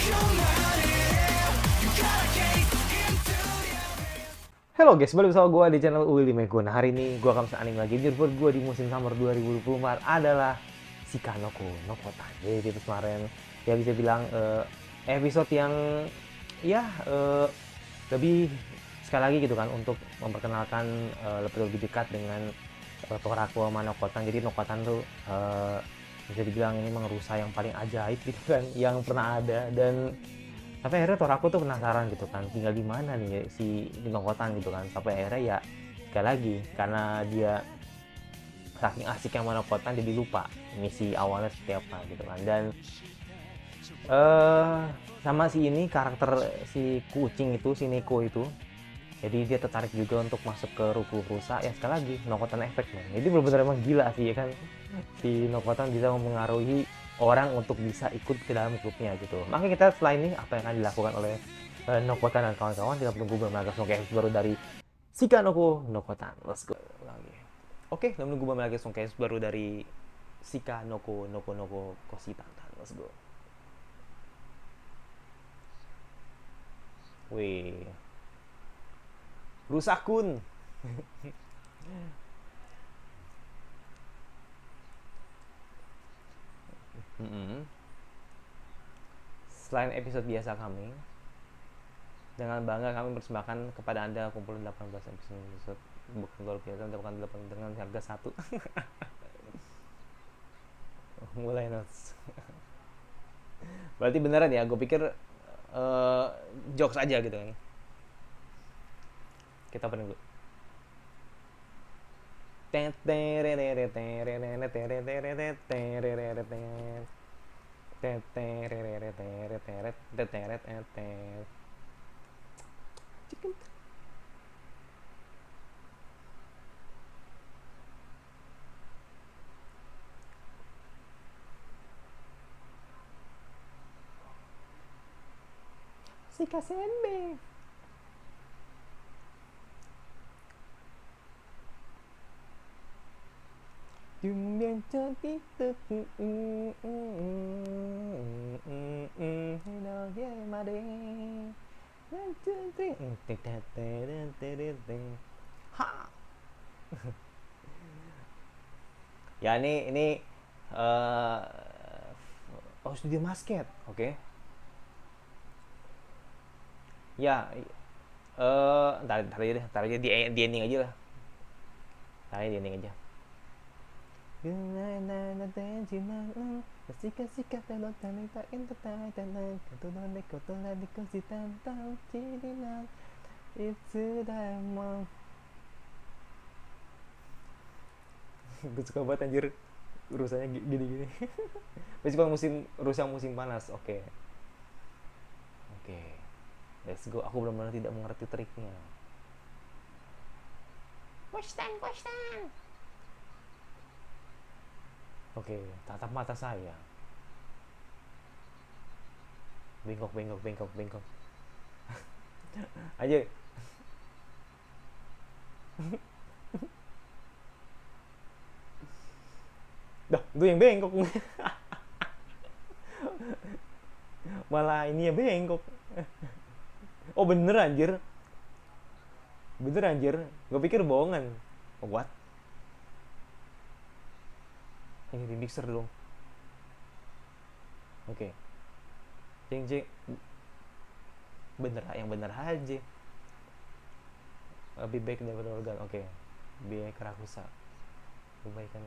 Halo guys, balik bersama gue di channel Willy Megun. Hari ini gue akan anime lagi. Jujur gue di musim summer 2024 adalah Shikanoko no Kotan. Jadi itu kemarin ya bisa bilang episode yang ya lebih sekali lagi gitu kan untuk memperkenalkan lebih dekat dengan Toraku sama no Kotan. Jadi no Kotan tuh bisa dibilang ini memang rusa yang paling ajaib gitu kan yang pernah ada. Dan tapi akhirnya Toraku tuh penasaran gitu kan, tinggal di mana nih si Nokotan gitu kan. Sampai akhirnya ya sekali lagi karena dia saking asiknya sama Nokotan jadi lupa misi awalnya seperti apa gitu kan. Dan eh sama si ini karakter si kucing itu, si Neko itu, jadi dia tertarik juga untuk masuk ke ruku rusa. Ya sekali lagi Nokotan efek man. Jadi benar-benar emang gila sih ya kan, si Nokotan bisa mempengaruhi orang untuk bisa ikut ke dalam grupnya gitu. Makanya kita setelah ini apa yang akan dilakukan oleh Nokotan dan kawan-kawan, kita menunggu berbagai songkes baru dari Shikanoko Nokotan. Let's go lagi. Oke, kita menunggu berbagai songkes baru dari Shikanoko Noko Kositan. Let's go. Wih, Rusakun. Selain episode biasa kami, dengan bangga kami persembahkan kepada Anda kumpulan 18 episode bukan luar biasa, mendapatkan 8 dengan harga 1. Mulai notes. Berarti beneran ya, gue pikir jokes aja gitu kan. Kita opening dulu. Si Kasembe. Dunia cantik ha. Ya ini uh, oh studio basket, oke. Okay. Ya ntar aja di ending aja lah. Ntar aja di ending aja. Gue suka banget anjir rusanya gini-gini. Masih musim rusa musim panas. Oke. Oke. Let's go. Aku benar-benar tidak mengerti triknya. Question. Oke, tatap mata saya. Bengkok. Aja. Dah, gue yang bengkok. Malah ini ya bengkok. Oh bener anjir. Gue pikir bohongan. Oh, what? Ini di mixer dong. Oke. Jeng. Yang bener aja. Lebih baik daripada organ. Oke. Biaya kerakusa. Kebaikan.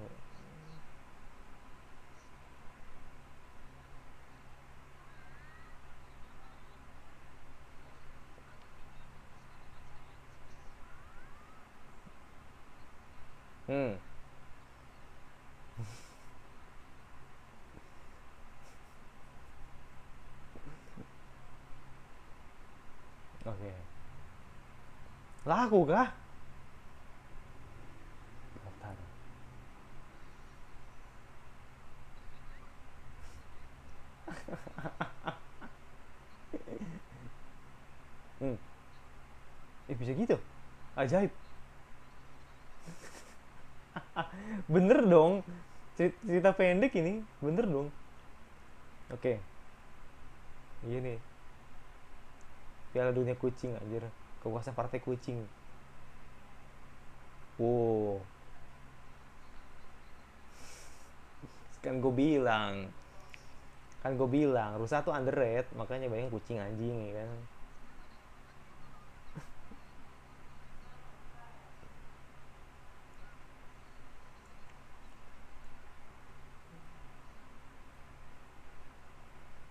Oke. Laku kah? Daftar. Bisa gitu? Ajaib. Bener dong. Cerita pendek ini, bener dong. Oke. Iya nih, Piala Dunia kucing anjir. Kekuasaan partai kucing. Wow, kan gue bilang rusa tuh underrated, makanya banyak kucing anjing ya kan.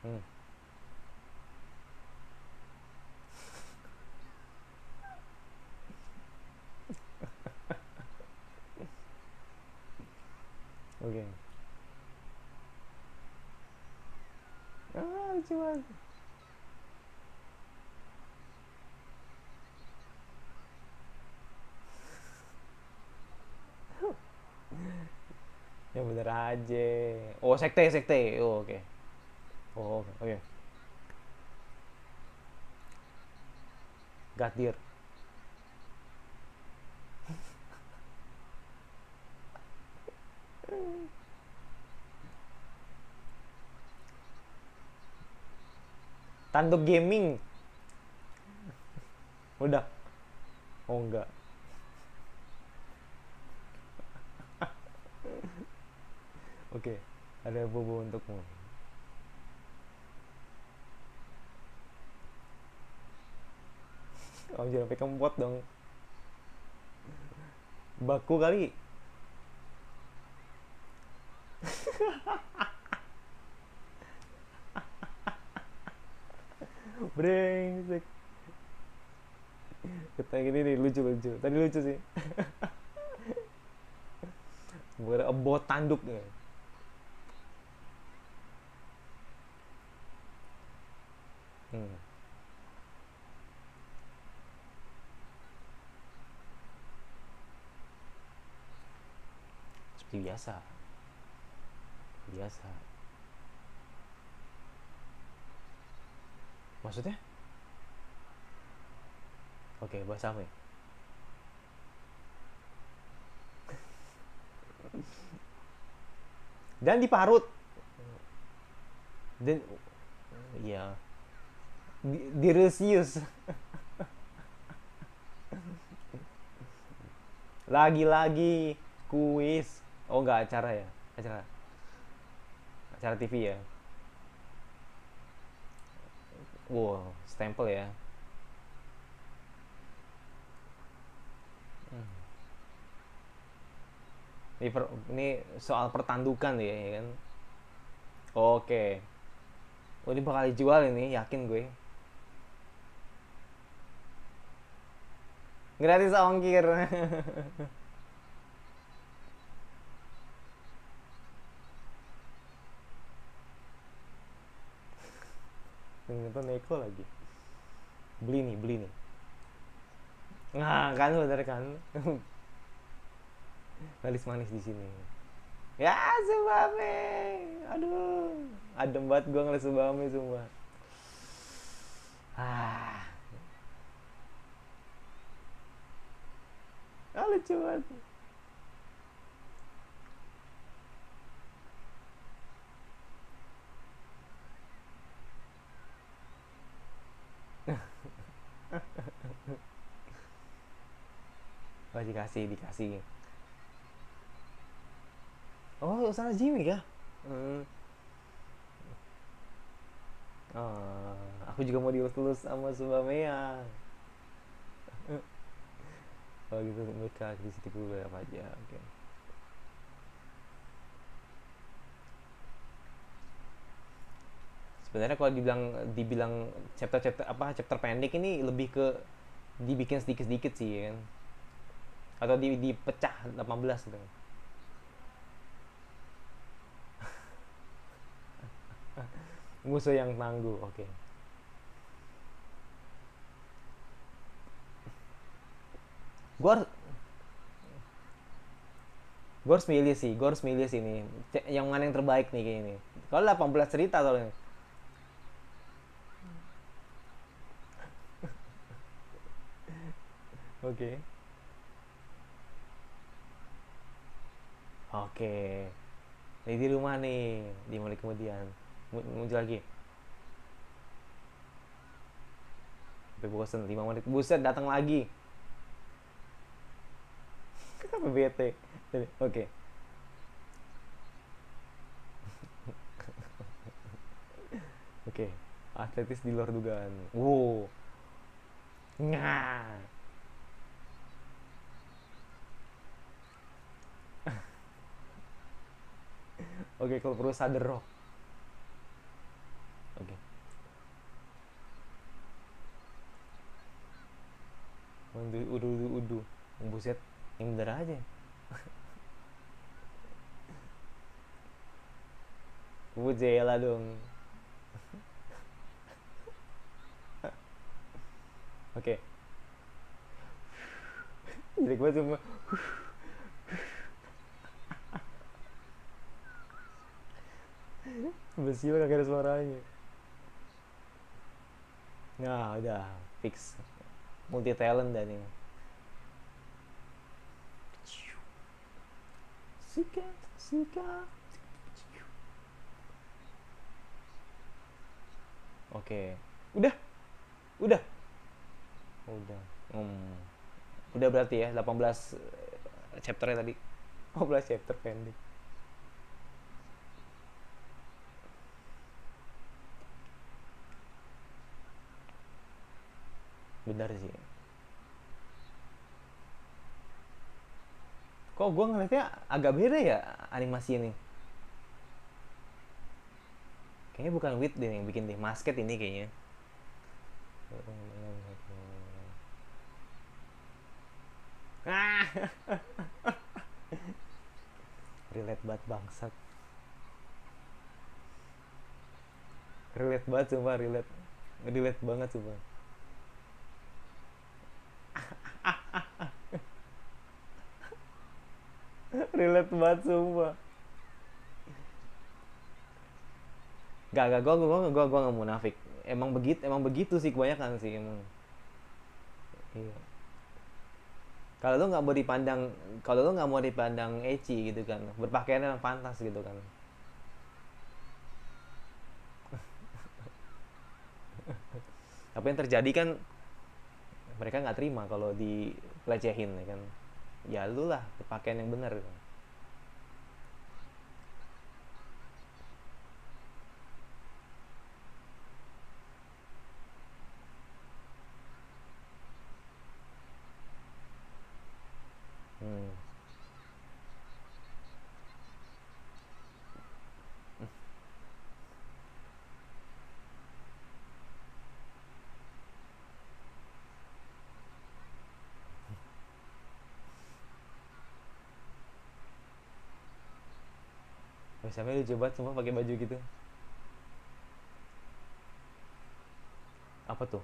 Hmm. Oke. Okay. Ah, lucu. Ya bener aja. Oh, sekte sekte. Oh, oke. Okay. Oh, oke. Okay. Gatir. Tanduk gaming. Udah. Oh enggak. Oke. Okay. Ada bobo untukmu. Kamu jangan sampai kempot dong. Baku kali. Brengsek. Kita gini nih lucu-lucu. Tadi lucu sih. Bukan bot tanduk ya. Hmm. Seperti biasa. Biasa. Maksudnya? Oke, bahas apa ya? Dan diparut. Dan iya, diresius. Lagi-lagi kuis. Oh, enggak acara ya? Acara acara TV ya. Wow, stempel ya. Ini soal pertandukan ya kan. Oke. Oh, ini bakal dijual ini, yakin gue. Gratis ongkir. Ternyata Neko lagi. Beli nih. Nah, kan bener kan. Manis-manis di sini. Ya, Subame. Aduh. Adem banget gue ngeliat Subame semua. Ah, lucu banget. Oh, dikasih. Oh, sana Jimmy ya? Hmm. Oh, aku juga mau dielus-elus sama Subamea. Kalau gitu mereka di situ dulu apa aja. Oke. Okay. Sebenarnya kalau dibilang chapter pendek ini lebih ke dibikin sedikit-sedikit sih ya kan. Atau dipecah 18 gitu. Musuh yang tangguh. Oke. Okay. Gue harus gue harus milih sih nih. Yang mana yang terbaik nih kayak ini. Kalau 18 cerita soalnya. Oke. Okay. Oke. Okay. Ini di rumah nih, di mulai kemudian muncul lagi. Sampai bosen 5 menit. Buset, datang lagi. Kenapa bete? Oke. Oke. Atletis di luar dugaan. Wow. Nah. Oke, kalau perlu sadar rock. Oke. Udu. Buset, yang bener aja. Jela dong. Oke. Jelek banget semua. Besil kagak ada suaranya. Nah, udah fix. Multi talent dan ini. Sika. Oke. Udah. Udah. Udah. Udah berarti ya 18 chapternya tadi. 18 chapter pending. Benar sih. Kok gue ngeliatnya agak beda ya animasi ini. Kayaknya bukan Wit deh yang bikin deh. Masket ini kayaknya. Relate banget bangsat. Relate banget sumpah, relate banget sumpah. Relate banget sumpah. Gak, gua nggak munafik. Emang begitu sih kebanyakan sih emang. Iya. Kalau lu nggak mau dipandang, kalau lu nggak mau dipandang ecchi gitu kan, berpakaian yang pantas gitu kan. Tapi yang terjadi kan mereka nggak terima kalau dilecehin ya kan. Ya lu lah berpakaian yang benar gitu. Hmm. Misalnya lu coba semua pakai baju gitu. Apa tuh?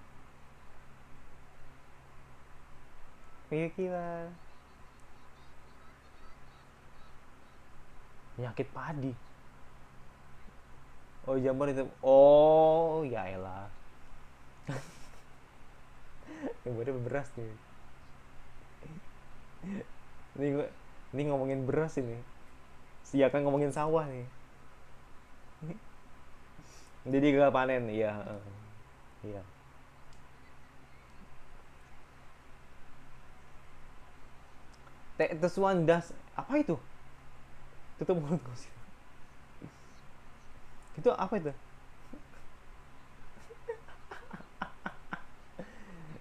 Kira-kira penyakit padi. Oh jamur itu. Oh ya elah. Yang bener beras nih. Ini ini ngomongin beras ini. Si kan ngomongin sawah nih. Jadi gak panen, iya. Iya. Terus one das apa itu? Tutup mulut gosip. Itu apa itu?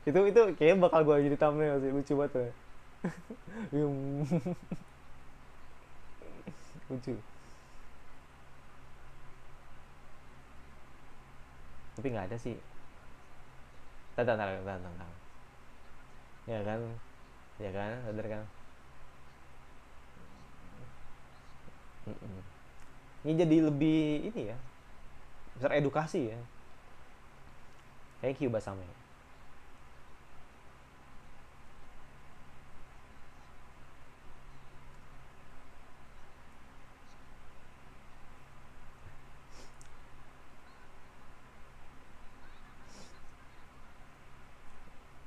Itu kayaknya bakal gue jadi thumbnail sih, lucu banget tuh. Lucu. Tapi nggak ada sih. Tantang. Ya kan? Ya kan? Sadar kan? Ini jadi lebih ini ya, besar edukasi ya. Thank you Basame.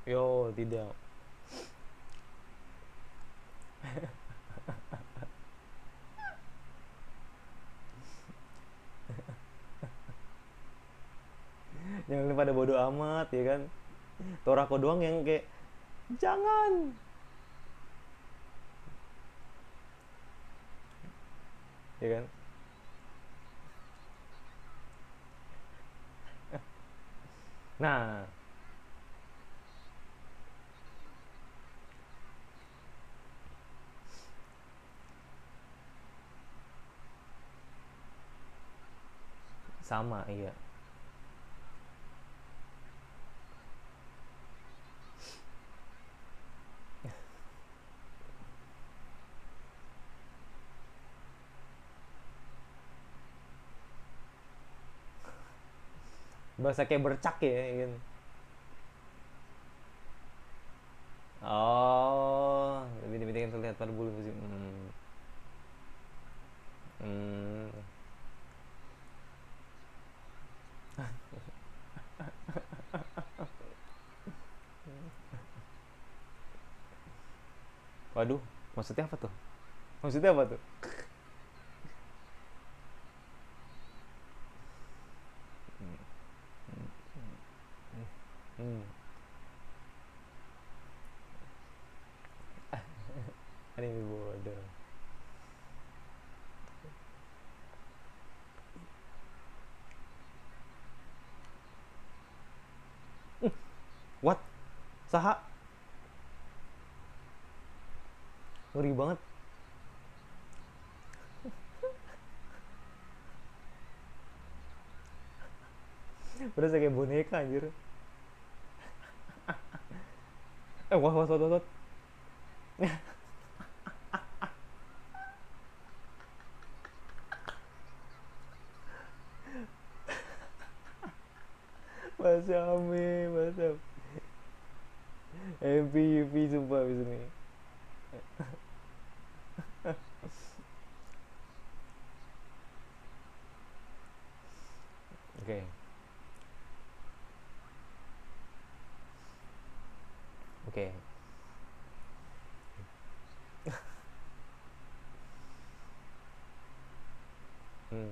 Yo, tidak. Jangan pada bodoh amat ya kan. Torako doang yang kayak jangan. Ya kan? Nah, sama iya. Bahasa kayak bercak ya kan. Oh, bintik-bintik yang terlihat pada bulu musim. Hmm. Waduh, maksudnya apa tuh? Maksudnya apa tuh? Hmm. Anime bodoh. What? Saha? Ngeri banget. Berasa kayak boneka anjir. Wah, wah, wah, wah, wah. Bahasa ame, bahasa MPUP sumpah abis ini. Oke. Okay. Oke. Okay. Hmm.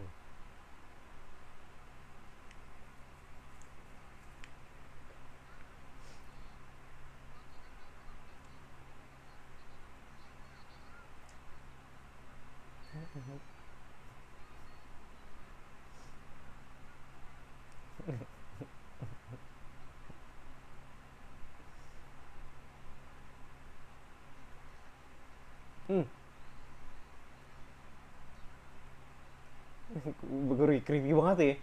Hmm. Creepy banget ya.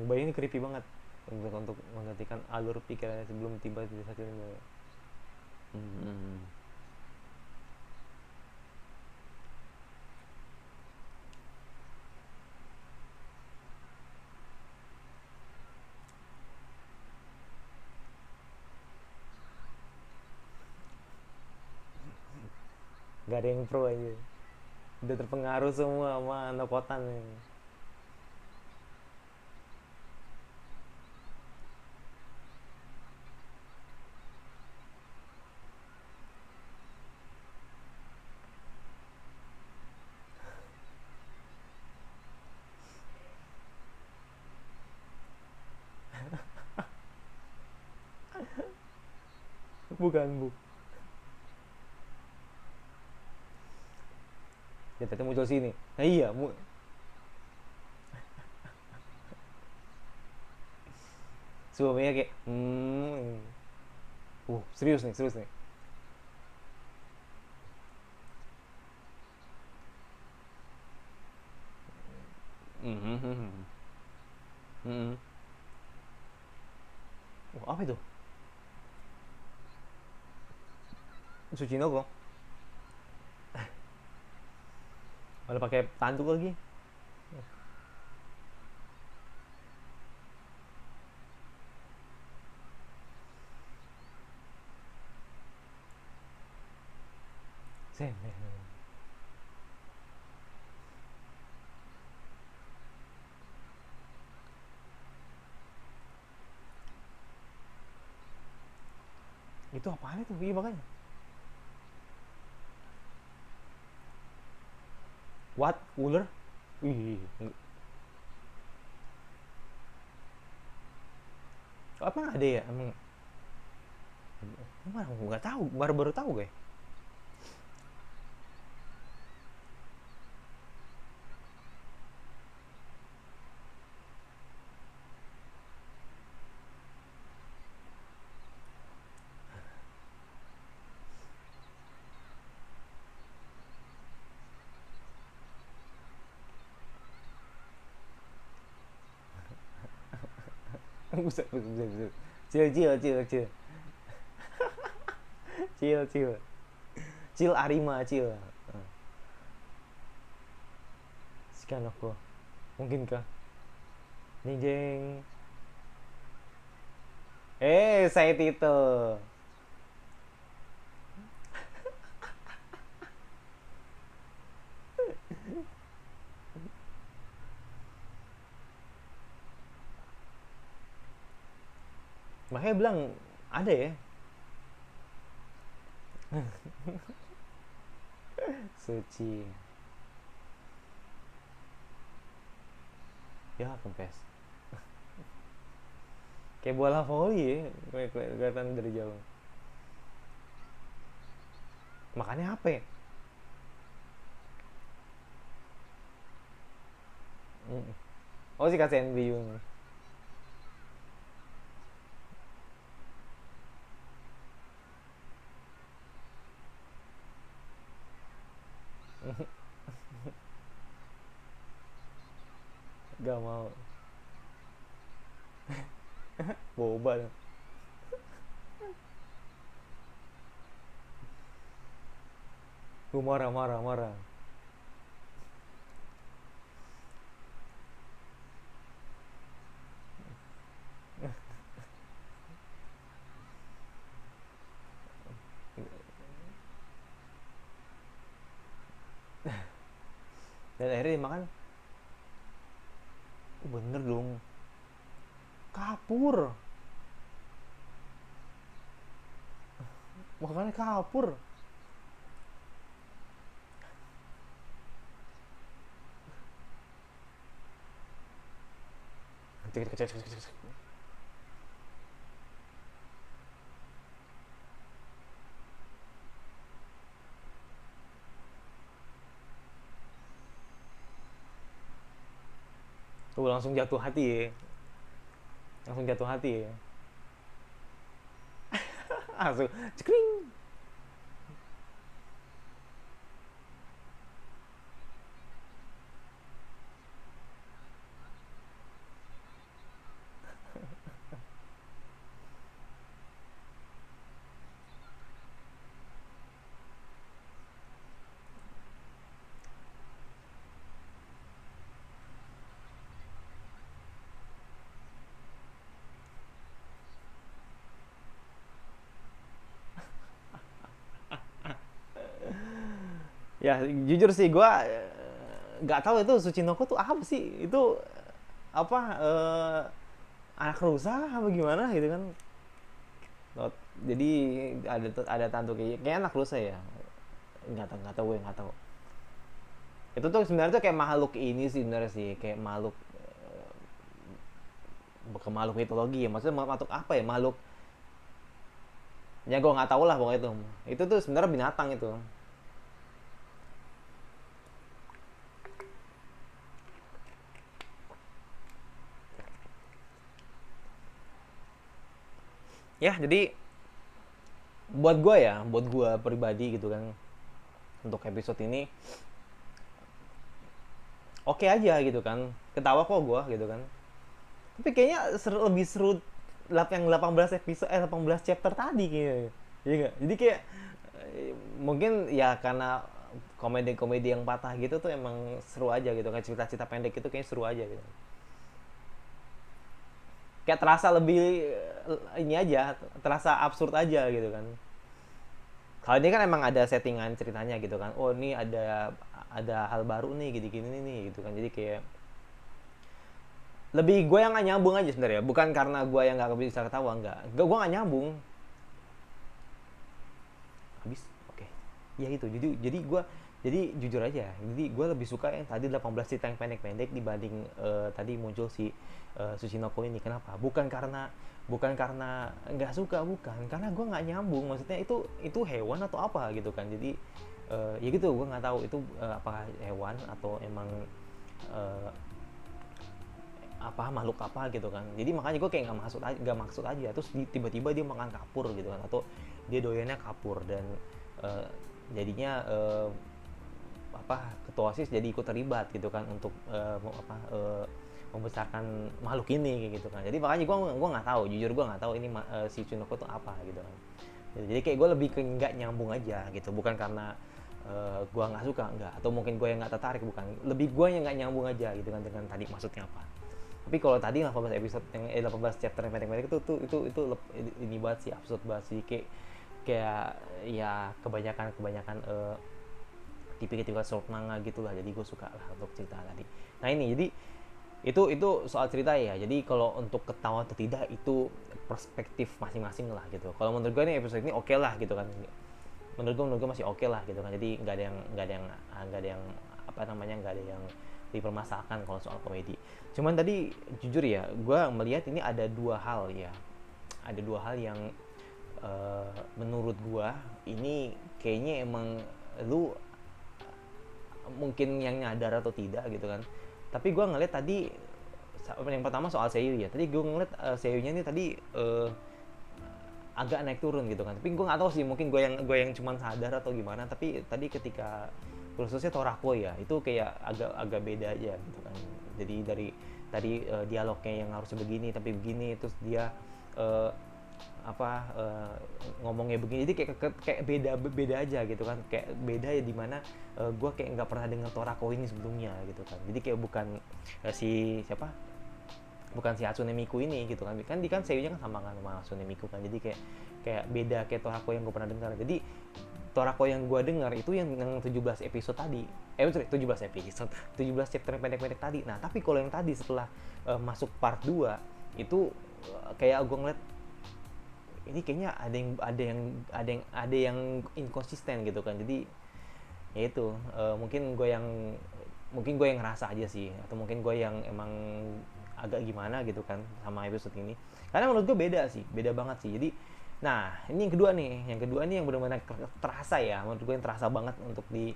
Bayi ini creepy banget untuk menggantikan alur pikirannya sebelum tiba di satu ini. Hmm. Gak ada yang pro aja. Udah terpengaruh semua sama Nokotan nih. Bukan bu. Ya tadi muncul sini. Nah iya, suaminya kayak serius nih, serius nih. Hmm, hmm, hmm, hmm. Apa itu? Tsuchinoko. Malah pakai tanduk lagi. Sen. Itu apaan itu? Iya makanya. What? Ular? Wih. Oh, emang ada ya? Emang Mana nggak tahu, baru-baru tahu gue. Buset, buset, buset, buset. Chill, chill, chill, chill. Chill, chill. Chill Arima, chill. Sekian aku. Mungkinkah? Jeng jeng. Saya Tito. Makanya bilang ada ya. Suci. Ya kempes. Kayak bola voli ya, kelihatan dari jauh. Makanya apa ya? Oh si KCNB Yung. Gak mau. Boba dong. Gue marah, marah, marah. Dan akhirnya dimakan. Bener dong. Kapur. Makannya kapur. Cek, cek, cek, cek, cek. Tuh langsung jatuh hati ya. Langsung jatuh hati ya. Langsung cekring. Ya jujur sih gue nggak tahu itu Tsuchinoko tuh apa sih, itu apa anak rusa apa gimana gitu kan. Jadi ada tantu kayak anak rusa ya, nggak tahu gue nggak tahu. Itu tuh sebenarnya tuh kayak makhluk ini sih sebenarnya sih, kayak makhluk bukan makhluk mitologi ya, maksudnya makhluk apa ya, makhluk ya gue nggak tahu lah pokoknya itu tuh sebenarnya binatang itu. Ya jadi buat gue pribadi gitu kan, untuk episode ini oke aja gitu kan, ketawa kok gue gitu kan. Tapi kayaknya lebih seru yang 18 episode 18 chapter tadi kayaknya. Iya gak? Jadi kayak mungkin ya karena komedi-komedi yang patah gitu tuh emang seru aja gitu kan, cerita-cerita pendek itu kayaknya seru aja gitu. Kayak terasa lebih ini aja, terasa absurd aja gitu kan. Kalau ini kan emang ada settingan ceritanya gitu kan. Oh, ini ada hal baru nih gini-gini nih gitu kan. Jadi kayak lebih gue yang gak nyambung aja sebenarnya, bukan karena gue yang gak bisa ketawa, enggak gue gak nyambung. Habis oke. Ya itu jadi gue Jadi jujur aja, jadi gue lebih suka yang tadi 18 cerita yang pendek-pendek dibanding tadi muncul si Tsuchinoko ini. Kenapa? Bukan karena nggak suka, bukan karena gue nggak nyambung. Maksudnya itu hewan atau apa gitu kan. Jadi ya gitu, gue nggak tahu itu apakah hewan atau emang eh, apa makhluk apa gitu kan. Jadi makanya gue kayak nggak maksud aja. Terus tiba-tiba dia makan kapur gitu kan, atau dia doyannya kapur, dan eh, jadinya ketua OSIS jadi ikut terlibat gitu kan untuk membesarkan makhluk ini gitu kan. Jadi makanya gue nggak tahu, jujur gue nggak tahu ini si Tsunoko itu apa gitu kan. Jadi kayak gue lebih ke nggak nyambung aja gitu, bukan karena gue nggak suka, nggak, atau mungkin gue yang nggak tertarik, bukan, lebih gue yang nggak nyambung aja gitu kan dengan tadi maksudnya apa. Tapi kalau tadi 18 episode yang 18 chapter yang pendek-pendek itu ini banget sih, absurd banget sih, kayak ya kebanyakan tipikal short manga gitulah. Jadi gue suka lah untuk cerita tadi. Nah ini jadi itu soal cerita ya. Jadi kalau untuk ketawa atau tidak itu perspektif masing-masing lah gitu. Kalau menurut gue nih episode ini oke lah gitu kan. Menurut gue masih oke lah gitu kan. Jadi nggak ada yang apa namanya, nggak ada yang dipermasalahkan kalau soal komedi. Cuman tadi jujur ya, gue melihat ini ada dua hal ya. Ada dua hal yang menurut gue ini kayaknya emang lu mungkin yang nyadar atau tidak gitu kan. Tapi gue ngeliat tadi yang pertama soal Seiyu ya. Tadi gue ngeliat Seiyunya ini tadi agak naik turun gitu kan. Tapi gue nggak tahu sih, mungkin gue yang cuman sadar atau gimana. Tapi tadi ketika khususnya Torako ya, itu kayak agak beda aja gitu kan. Jadi dari tadi dialognya yang harusnya begini tapi begini, terus dia ngomongnya begini, jadi kayak beda aja gitu kan. Kayak beda ya, dimana gue kayak nggak pernah dengar Torako ini sebelumnya gitu kan. Jadi kayak bukan bukan si Hatsune Miku ini gitu kan. Kan Seiyunya kan sama kan sama Hatsune Miku kan. Jadi kayak beda kayak Torako yang gue pernah dengar. Jadi Torako yang gue dengar itu yang 17 episode tadi. 17 episode, 17 chapter pendek-pendek tadi. Nah, tapi kalau yang tadi setelah masuk part 2 itu kayak gue ngeliat ini kayaknya ada yang inkonsisten gitu kan. Jadi ya itu mungkin gue yang ngerasa aja sih, atau mungkin gue yang emang agak gimana gitu kan sama episode ini, karena menurut gue beda banget sih. Jadi nah ini yang kedua nih yang benar-benar terasa ya, menurut gue yang terasa banget untuk di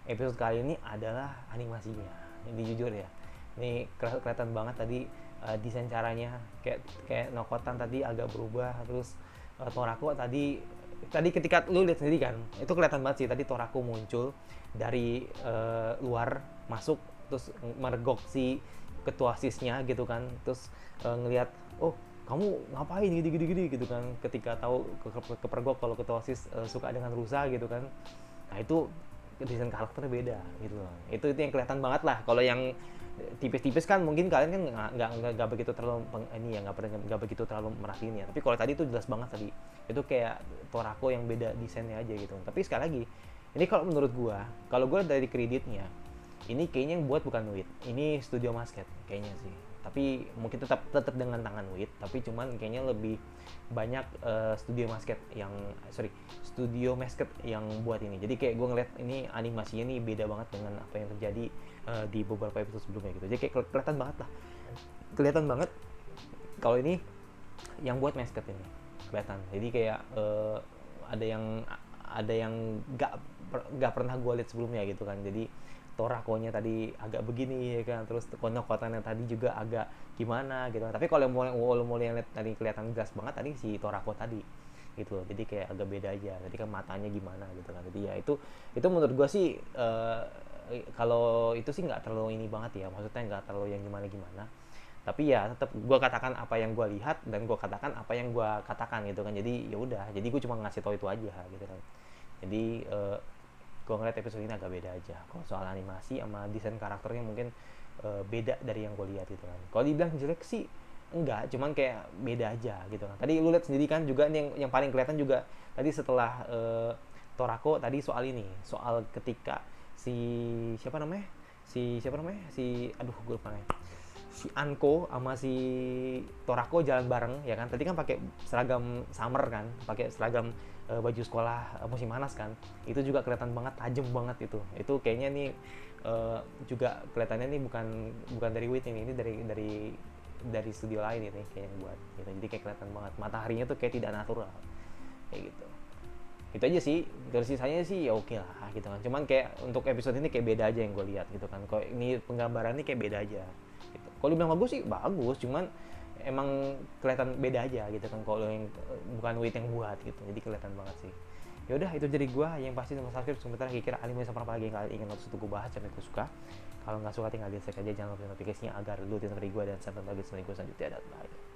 episode kali ini adalah animasinya. Ini jujur ya, ini kelihatan banget tadi desain caranya, kayak Nokotan tadi agak berubah. Terus Torako tadi ketika lu lihat sendiri kan, itu kelihatan banget sih tadi Torako muncul dari luar masuk, terus mergok si ketua sisnya gitu kan. Terus ngelihat, oh kamu ngapain gini gitu kan, ketika tahu kepergok kalau ketua sis suka dengan rusa gitu kan. Nah itu desain karakternya beda gitu loh. Itu yang kelihatan banget lah. Kalau yang tipis-tipis kan mungkin kalian kan nggak begitu terlalu nggak begitu terlalu merhatiin ya. Tapi kalau tadi itu jelas banget tadi, itu kayak Torako yang beda desainnya aja gitu. Tapi sekali lagi, ini kalau menurut gua, kalau gua dari kreditnya, ini kayaknya yang buat bukan Wit, ini Studio Masket kayaknya sih. Tapi mungkin tetap dengan tangan Wit, tapi cuman kayaknya lebih banyak Studio Masket yang buat ini. Jadi kayak gue ngeliat ini animasinya nih beda banget dengan apa yang terjadi di beberapa episode sebelumnya gitu. Jadi kayak kelihatan banget kalau ini yang buat Masket ini kelihatan. Jadi kayak ada yang nggak pernah gue lihat sebelumnya gitu kan. Jadi Torakonya tadi agak begini ya kan, terus konokotannya tadi juga agak gimana gitu kan. Tapi kalau mau lihat tadi kelihatan gas banget tadi si Torako tadi gitu. Jadi kayak agak beda aja. Tadi kan matanya gimana gitu kan. Jadi ya itu menurut gue sih kalau itu sih nggak terlalu ini banget ya. Maksudnya nggak terlalu yang gimana. Tapi ya tetap gue katakan apa yang gue lihat, dan gue katakan apa yang gue katakan gitu kan. Jadi ya udah. Jadi gue cuma ngasih tahu itu aja gitu kan. Jadi gue ngeliat episode ini agak beda aja. Kalau soal animasi sama desain karakternya mungkin beda dari yang gue lihat gitu kan. Kalau dibilang jelek sih enggak, cuman kayak beda aja gitu kan. Tadi lu lihat sendiri kan juga nih yang paling kelihatan juga tadi setelah Torako tadi soal ketika si gue lupa namanya, si Anko sama si Torako jalan bareng ya kan, tadi kan pakai seragam summer kan, pakai seragam baju sekolah musim panas kan, itu juga kelihatan banget tajam banget itu kayaknya nih juga kelihatannya nih bukan dari Wit ini dari studio lain ini kayak yang buat gitu, jadi kayak kelihatan banget mataharinya tuh kayak tidak natural kayak gitu. Itu aja sih, dari sisanya sih ya oke lah gitu kan, cuman kayak untuk episode ini kayak beda aja yang gue lihat gitu kan, kok ini penggambarannya kayak beda aja gitu. Kalau dibilang bagus sih bagus, cuman emang kelihatan beda aja gitu kan, kalau yang bukan Wit yang buat gitu, jadi kelihatan banget sih. Ya udah, itu jadi gue yang pasti nomor subscribe sebentar, kira-kira anime sama apa lagi yang kalian ingin notice untuk gue bahas sampai gue suka. Kalau nggak suka tinggal di like aja, jangan lupa notifikasinya agar lu tidak dari gue dan sampai lagi gue selanjutnya. Bye.